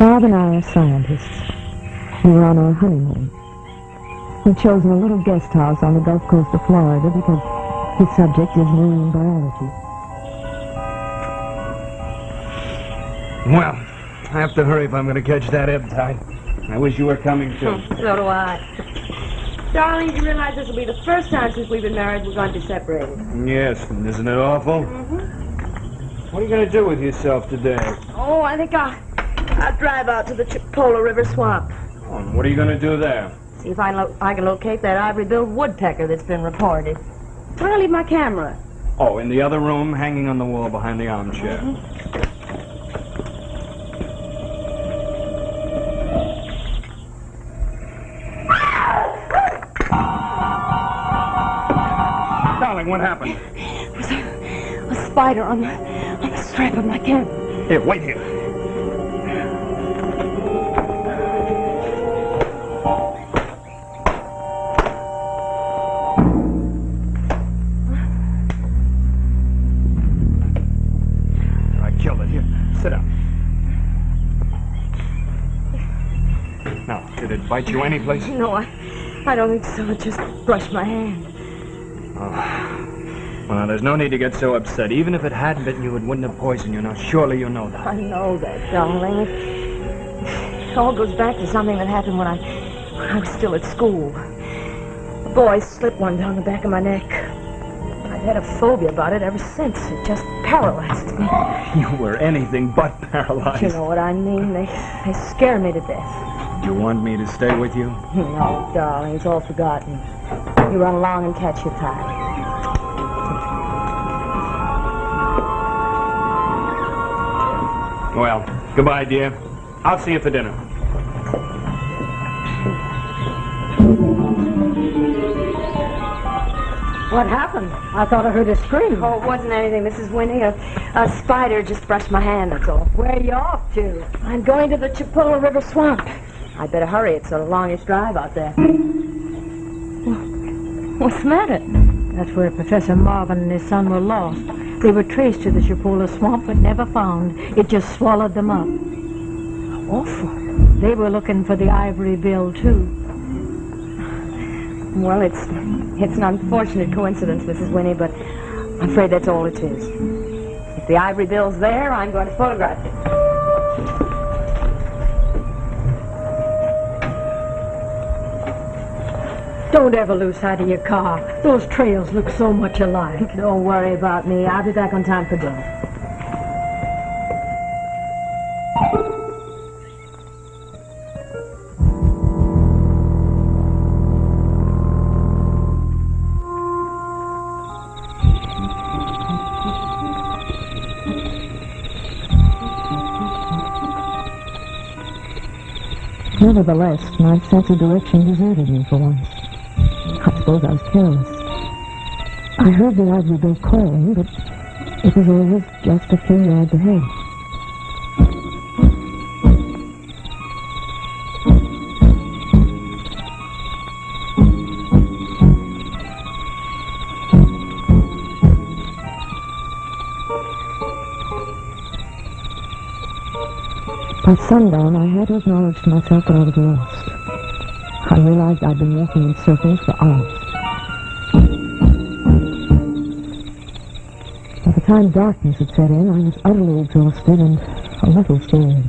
Bob and I are scientists. We were on our honeymoon. We'd chosen a little guest house on the Gulf Coast of Florida because his subject is marine biology. Well, I have to hurry if I'm going to catch that ebb tide. I wish you were coming, too. So do I. Darling, do you realize this will be the first time since we've been married we're going to be separated? Yes, and isn't it awful? Mm-hmm. What are you going to do with yourself today? Oh, I think I'll drive out to the Chipola River swamp. Oh, and what are you going to do there? See if I can locate that ivory-billed woodpecker that's been reported. Where did I leave my camera? Oh, in the other room, hanging on the wall behind the armchair. Mm-hmm. Darling, what happened? There was a spider on the strap of my camera. Here, wait here. I killed it. Here, sit down. Now, did it bite you anyplace? No, I don't think so. It just brushed my hand. Oh. Well, there's no need to get so upset. Even if it hadn't bitten you, it wouldn't have poisoned you. Now, surely you know that. I know that, darling. It all goes back to something that happened when I was still at school. A boy slipped one down the back of my neck. I've had a phobia about it ever since. It just paralyzed me. You were anything but paralyzed. You know what I mean? They scare me to death. Do you want me to stay with you? No, darling, it's all forgotten. You run along and catch your tide. Well, goodbye, dear. I'll see you for dinner. What happened? I thought I heard a scream. Oh, it wasn't anything, Mrs. Winnie. A spider just brushed my hand, that's all. Where are you off to? I'm going to the Chipola River swamp. I'd better hurry. It's a longish drive out there. What's the matter? That's where Professor Marvin and his son were lost. They were traced to the Chipola swamp but never found. It just swallowed them up. Awful. They were looking for the ivory bill, too. Well, it's an unfortunate coincidence, Mrs. Winnie, but I'm afraid that's all it is. If the ivory bill's there, I'm going to photograph it. Don't ever lose sight of your car. Those trails look so much alike. Don't worry about me. I'll be back on time for dinner. Nevertheless, my sense of direction deserted me for once. I suppose I was careless. I heard the ivory bill calling, but it was always just a few yards ahead. By sundown, I had acknowledged myself that I was lost. I realized I'd been walking in circles for hours. By the time darkness had set in, I was utterly exhausted and a little scared.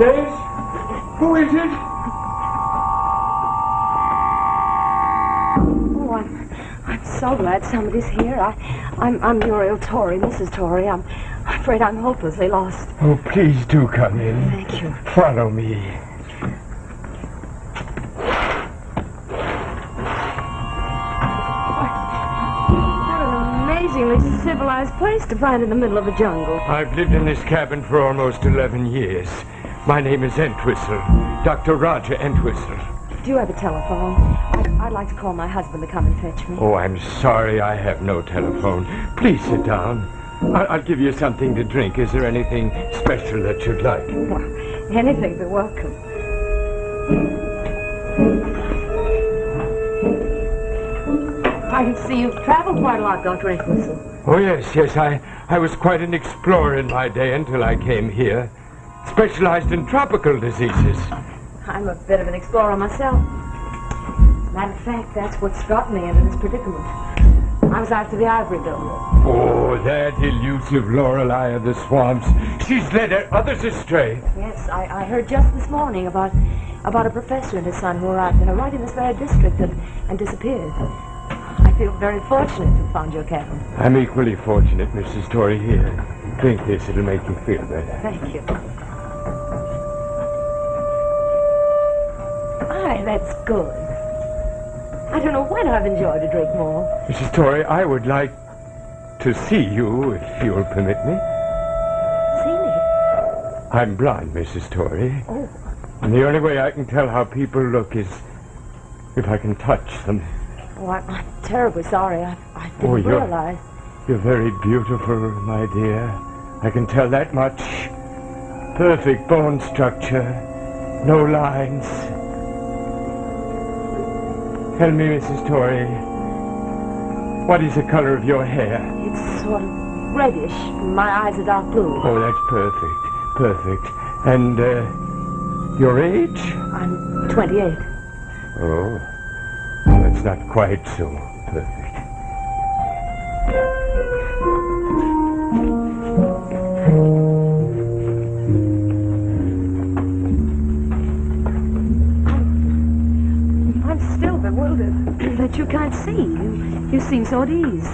Yes? Who is it? Oh, I'm so glad somebody's here. I'm Muriel Torrey, Mrs. Torrey. I'm afraid I'm hopelessly lost. Oh, please do come in. Thank you. Follow me. What an amazingly civilized place to find in the middle of a jungle. I've lived in this cabin for almost 11 years. My name is Entwistle, Dr. Roger Entwistle. Do you have a telephone? I'd like to call my husband to come and fetch me. Oh, I'm sorry I have no telephone. Please sit down. I'll give you something to drink. Is there anything special that you'd like? Well, anything but welcome. I see you've traveled quite a lot, Dr. Entwistle. Oh, yes. I was quite an explorer in my day until I came here. Specialized in tropical diseases. I'm a bit of an explorer myself. Matter of fact, that's what's got me into this predicament. I was after the ivory bill. Oh, that elusive Lorelei of the swamps. She's led others astray. Yes, I heard just this morning about a professor and his son who were out there right in this very district and disappeared. I feel very fortunate to have found your cabin. I'm equally fortunate, Mrs. Torrey. Here, drink this. It'll make you feel better. Thank you. Aye, that's good. I don't know when I've enjoyed a drink more. Mrs. Torrey, I would like to see you, if you'll permit me. See me? I'm blind, Mrs. Torrey. Oh. And the only way I can tell how people look is if I can touch them. Oh, I'm terribly sorry. I didn't realize. You're very beautiful, my dear. I can tell that much. Perfect bone structure. No lines. Tell me, Mrs. Torrey, what is the color of your hair? It's sort of reddish. My eyes are dark blue. Oh, that's perfect. And, your age? I'm 28. Oh, that's not quite so perfect. That you can't see. You seem so at ease.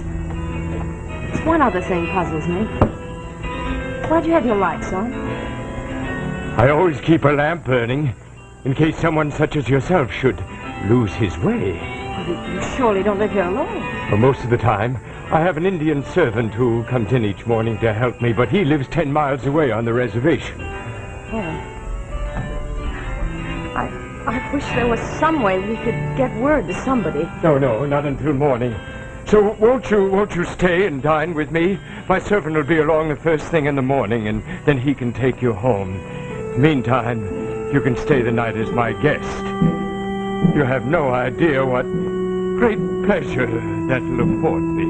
It's one other thing puzzles me. Why'd you have your lights on? I always keep a lamp burning in case someone such as yourself should lose his way. Well, you surely don't live here alone. For most of the time, I have an Indian servant who comes in each morning to help me, but he lives 10 miles away on the reservation. Oh. I wish there was some way we could get word to somebody. No, not until morning. So won't you stay and dine with me? My servant will be along the first thing in the morning, and then he can take you home. Meantime, you can stay the night as my guest. You have no idea what great pleasure that'll afford me.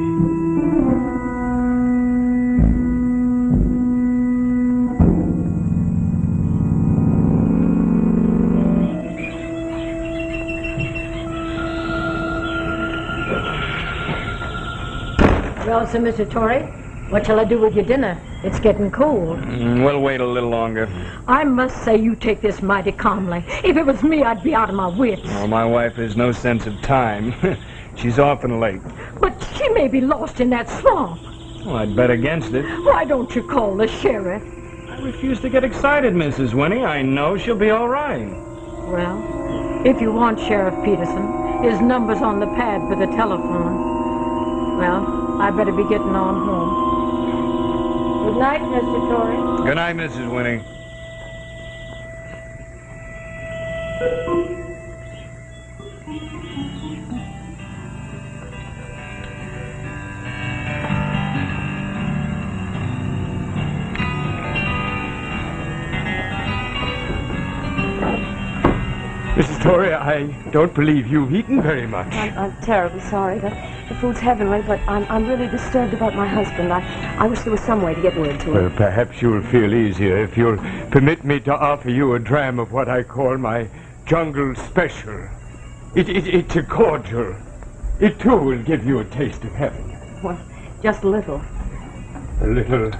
Well, Sir Mr. Torrey, what shall I do with your dinner? It's getting cold. We'll wait a little longer. I must say you take this mighty calmly. If it was me, I'd be out of my wits. Oh, my wife has no sense of time. She's often late. But she may be lost in that swamp. Well, I'd bet against it. Why don't you call the sheriff? I refuse to get excited, Mrs. Winnie. I know she'll be all right. Well, if you want Sheriff Peterson, his number's on the pad for the telephone. Well, I better be getting on home. Good night, Mr. Torrey. Good night, Mrs. Winnie. Mrs. Torrey, I don't believe you've eaten very much. I'm terribly sorry. The food's heavenly, but I'm really disturbed about my husband. I wish there was some way to get word to him. Well, perhaps you'll feel easier if you'll permit me to offer you a dram of what I call my jungle special. It's a cordial. It, too, will give you a taste of heaven. Well, just a little. A little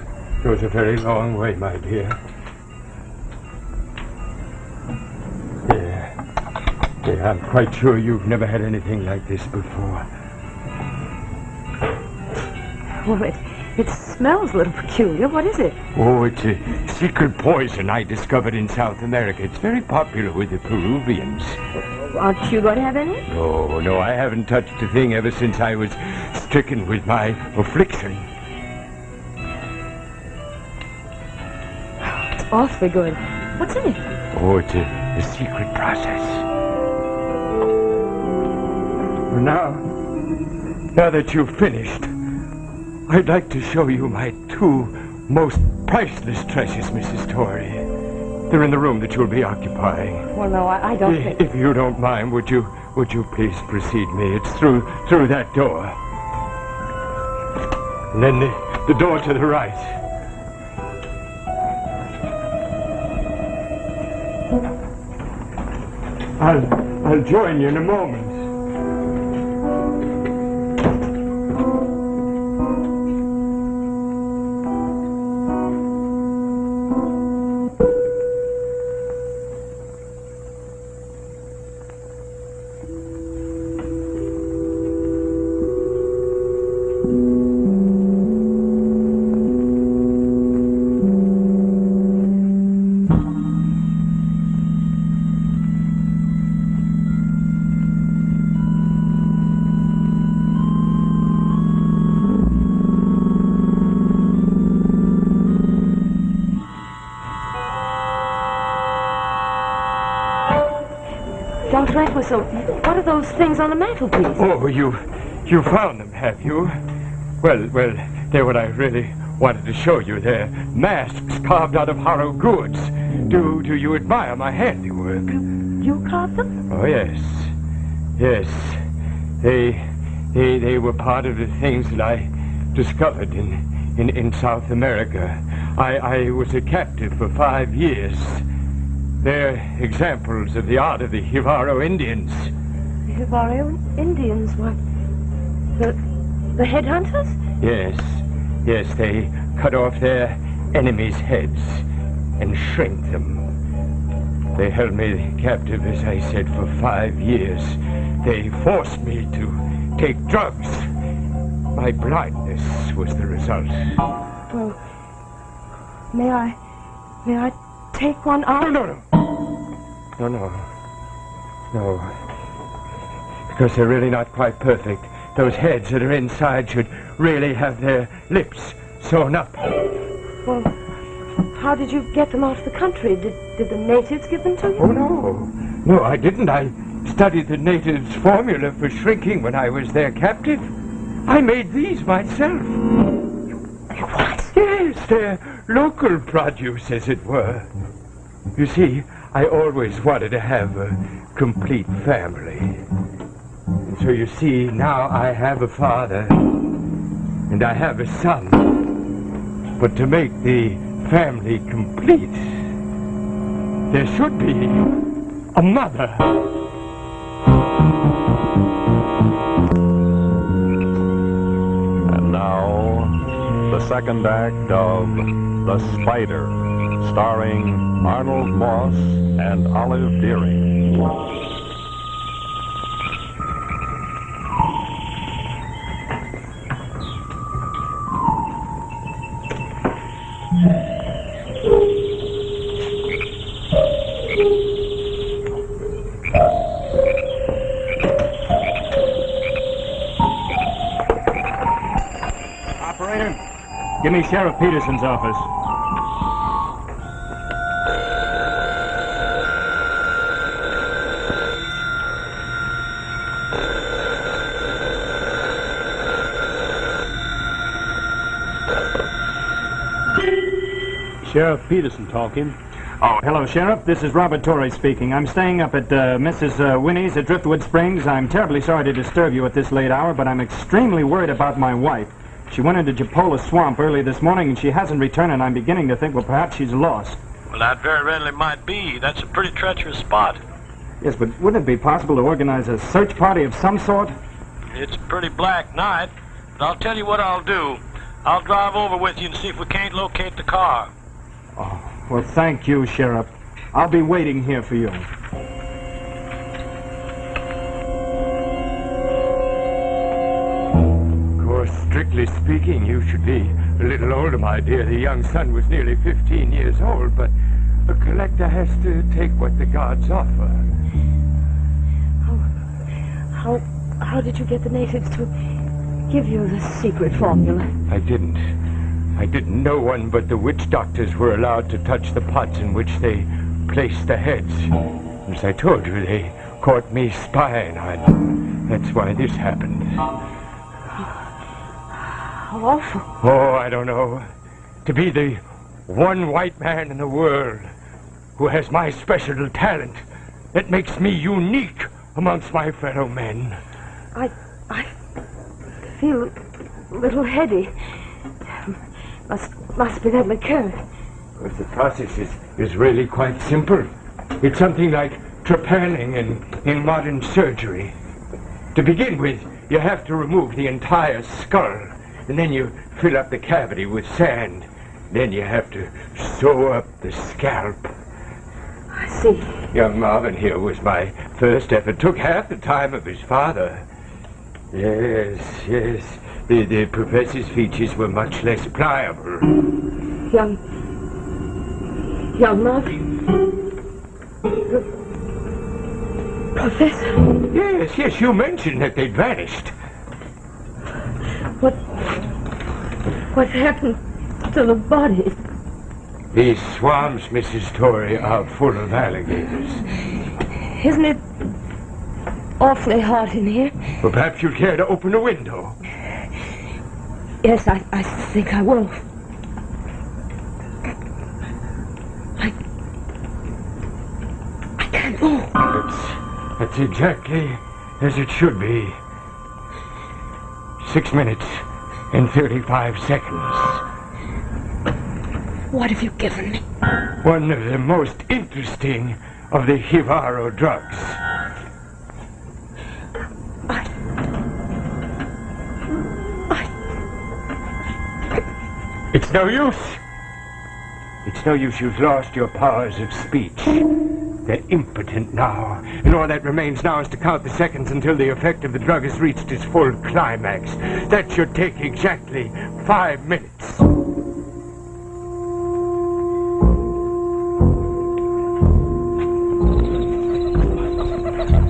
goes a very long way, my dear. Yeah, I'm quite sure you've never had anything like this before. Well, it smells a little peculiar. What is it? Oh, it's a secret poison I discovered in South America. It's very popular with the Peruvians. Aren't you going to have any? No, no, I haven't touched a thing ever since I was stricken with my affliction. It's awfully good. What's in it? Oh, it's a secret process. Now that you've finished, I'd like to show you my two most priceless treasures, Mrs. Torrey. They're in the room that you'll be occupying. Well, no, I don't think... If you don't mind, would you please precede me? It's through that door. And then the door to the right. I'll join you in a moment. Dr. Eccleston, what are those things on the mantelpiece? Oh, you found them, have you? Well, they're what I really wanted to show you. They're masks carved out of Harrow goods. Do you admire my handiwork? You carved them? Oh, yes. Yes. They were part of the things that I discovered in South America. I was a captive for 5 years. They're examples of the art of the Jivaro Indians. The Jivaro Indians? What? The headhunters? Yes, they cut off their enemies' heads and shrink them. They held me captive, as I said, for 5 years. They forced me to take drugs. My blindness was the result. Well, may I take one out? No. Because they're really not quite perfect. Those heads that are inside should really have their lips sewn up. Well, how did you get them out of the country? Did the natives give them to you? Oh, no, I didn't. I studied the natives' formula for shrinking when I was their captive. I made these myself. What? Yes, they're local produce, as it were. You see, I always wanted to have a complete family. And so you see, now I have a father, and I have a son. But to make the family complete, there should be a mother. And now, the second act of The Spider, starring Arnold Moss and Olive Deering. Operator, give me Sheriff Peterson's office. Sheriff Peterson talking. Oh, hello, Sheriff. This is Robert Torrey speaking. I'm staying up at Mrs. Winnie's at Driftwood Springs. I'm terribly sorry to disturb you at this late hour, but I'm extremely worried about my wife. She went into Japola Swamp early this morning, and she hasn't returned, and I'm beginning to think, well, perhaps she's lost. Well, that very readily might be. That's a pretty treacherous spot. Yes, but wouldn't it be possible to organize a search party of some sort? It's a pretty black night, but I'll tell you what I'll do. I'll drive over with you and see if we can't locate the car. Oh, well, thank you, Sheriff. I'll be waiting here for you. Of course, strictly speaking, you should be a little older, my dear. The young son was nearly 15 years old, but a collector has to take what the gods offer. How did you get the natives to give you the secret formula? I didn't. No one but the witch doctors were allowed to touch the pots in which they placed the heads. As I told you, they caught me spying on them. That's why this happened. How awful. Oh, I don't know. To be the one white man in the world who has my special talent, that makes me unique amongst my fellow men. I feel a little heady. Must be that liqueur. Well, the process is really quite simple. It's something like trepanning in modern surgery. To begin with, you have to remove the entire skull, and then you fill up the cavity with sand. Then you have to sew up the scalp. I see. Young Marvin here was my first effort. Took half the time of his father. Yes. The professor's features were much less pliable. Young Marvin. Professor. Yes, you mentioned that they'd vanished. What happened to the bodies? These swamps, Mrs. Torrey, are full of alligators. Isn't it awfully hot in here? Well, perhaps you'd care to open a window. Yes, I think I will. I can't move. That's exactly as it should be. 6 minutes and 35 seconds. What have you given me? One of the most interesting of the Hivaro drugs. It's no use. It's no use. You've lost your powers of speech. They're impotent now. And all that remains now is to count the seconds until the effect of the drug has reached its full climax. That should take exactly 5 minutes.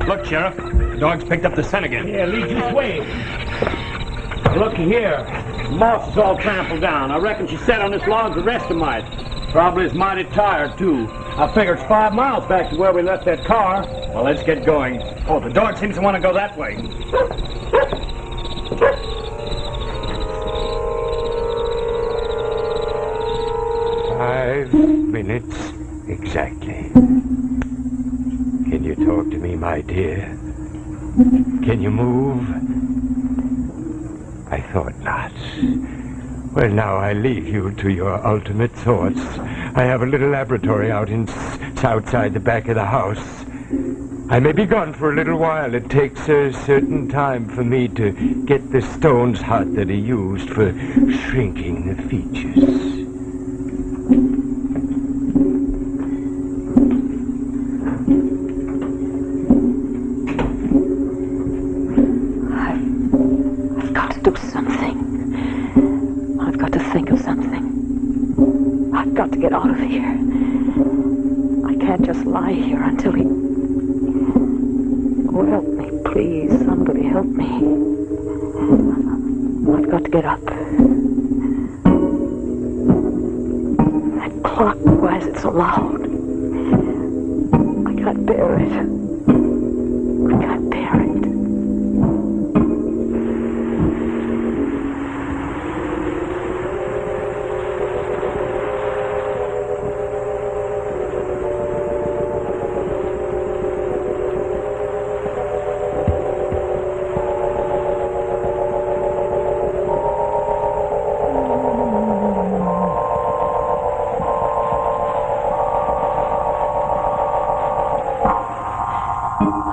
Look, Sheriff. The dog's picked up the scent again. Yeah, lead this way. Look here. Moss is all trampled down. I reckon she sat on this log the rest of the night. Probably is mighty tired, too. I figure it's 5 miles back to where we left that car. Well, let's get going. Oh, the dog seems to want to go that way. 5 minutes exactly. Can you talk to me, my dear? Can you move? I thought not. Well, now I leave you to your ultimate thoughts. I have a little laboratory outside the back of the house. I may be gone for a little while. It takes a certain time for me to get the stones hot that are used for shrinking the features. I've got to do something. I've got to think of something. I've got to get out of here. I can't just lie here until he... Oh, help me, please. Somebody help me. I've got to get up. That clock, why is it so loud? I can't bear it. I can't bear it.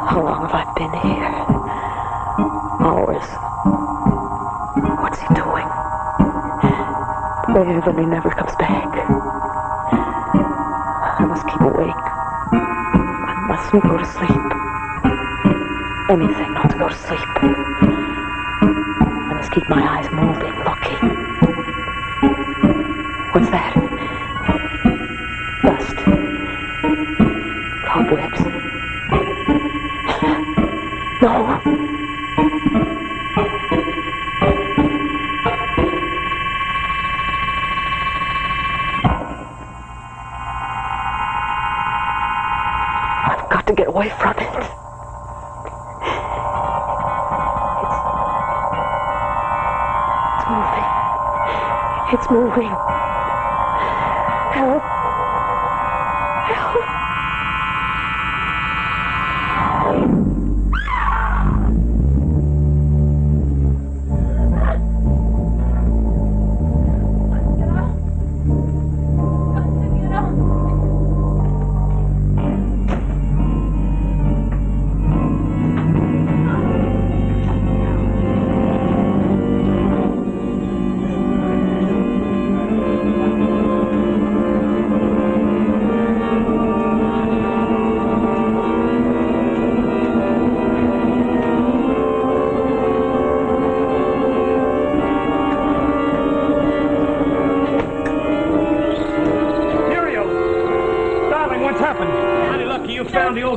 How long have I been here? Hours. What's he doing? Then he never comes back. I must keep awake. I mustn't go to sleep. Anything not to go to sleep. I must keep my eyes moving, looking. What's that? Dust. Cobwebs. No. away from it. It's moving. Help. Help.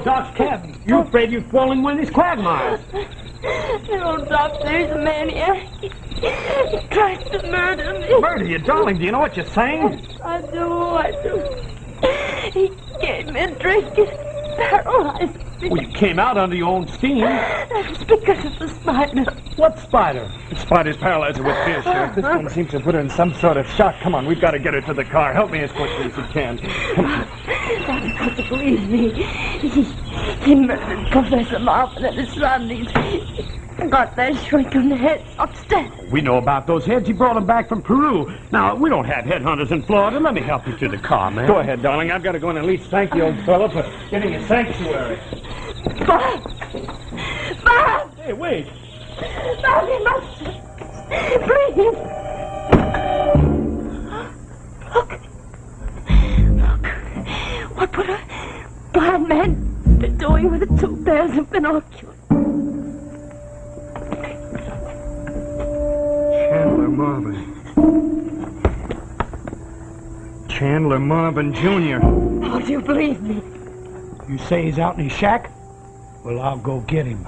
Doc's cabin. You afraid you've fallen in one of these quagmires? No, Doc, there's a man here. He tries to murder me. Murder you, darling? Do you know what you're saying? I do. He gave me a drink. It paralyzed me. Well, you came out under your own steam. That's because of the spider. What spider? The spider's paralyzed her with fear, Sheriff. This one seems to put her in some sort of shock. Come on, we've got to get her to the car. Help me as quickly as you can. Doc's got to believe me. He murdered Professor Marvin and his surroundings. Got their shrunken heads upstairs. We know about those heads. He brought them back from Peru. Now, we don't have headhunters in Florida. Let me help you to the car, man. Go ahead, darling. I've got to go and at least thank the old fellow for getting a sanctuary. Bob! Bob! Hey, wait. Bob, you must... Please! Look. What would a blind man be doing with 2 pairs of binoculars? Chandler Marvin Jr. How do you believe me? You say he's out in his shack? Well, I'll go get him.